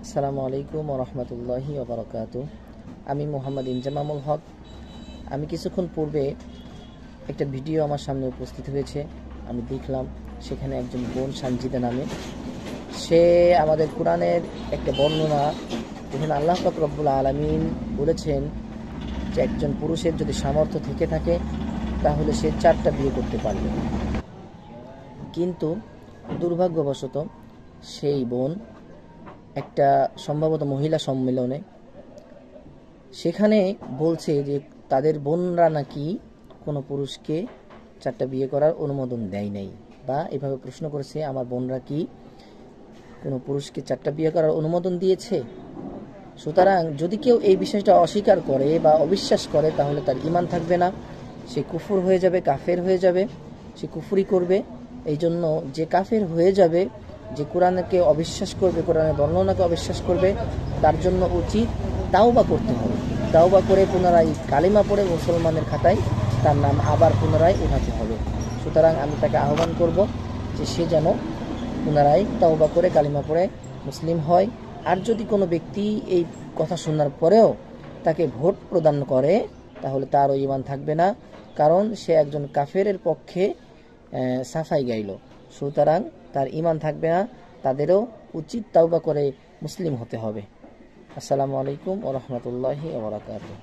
আসসালামু আলাইকুম ওয়া রাহমাতুল্লাহি ওয়া বারাকাতুহু। আমি মোহাম্মদ ইনজামামুল হক। আমি কিছুক্ষণ পূর্বে একটা ভিডিও আমার সামনে উপস্থিত হয়েছে। আমি দেখলাম সেখানে একজন বোন সানজিদা নামে সে আমাদের কোরআনের একটা বর্ণনা, যেখানে আল্লাহ পাক রব্বুল আলামিন বলেছেন যে একজন পুরুষের যদি সামর্থ্য থেকে থাকে তাহলে সে 4টা বিয়ে করতে পারবে। কিন্তু দুর্ভাগ্যবশত সেই বোন একটা সম্ভবত মহিলা সম্মেলনে সেখানে বলছে যে তাদের বোনরা নাকি কোনো পুরুষকে 4টা বিয়ে করার অনুমোদন দেয় নাই, বা এভাবে প্রশ্ন করেছে, আমার বোনরা কি কোনো পুরুষকে 4টা বিয়ে করার অনুমোদন দিয়েছে? সুতরাং যদি কেউ এই বিষয়টা অস্বীকার করে বা অবিশ্বাস করে তাহলে তার ঈমান থাকবে না, সে কুফর হয়ে যাবে, কাফের হয়ে যাবে, সে কুফরি করবে। এই জন্য যে কাফের হয়ে যাবে, যে কোরআনকে অবিশ্বাস করবে, কোরআনের বর্ণনাকে অবিশ্বাস করবে, তার জন্য উচিত তাওবা করতে হবে। তাওবা করে পুনরায় কালিমা পড়ে মুসলমানের খাতায় তার নাম আবার পুনরায় উঠাতে হবে। সুতরাং আমি তাকে আহ্বান করব যে সে যেন পুনরায় তাওবা করে কালিমা পড়ে মুসলিম হয়। আর যদি কোনো ব্যক্তি এই কথা শোনার পরেও তাকে ভোট প্রদান করে তাহলে তারও ঈমান থাকবে না, কারণ সে একজন কাফেরের পক্ষে সাফাই গাইল। সুতরাং তার ঈমান থাকবে না, তাদেরও উচিত তাওবা করে মুসলিম হতে হবে। আসসালামু আলাইকুম ওয়া রাহমাতুল্লাহি ওয়া বারাকাতুহু।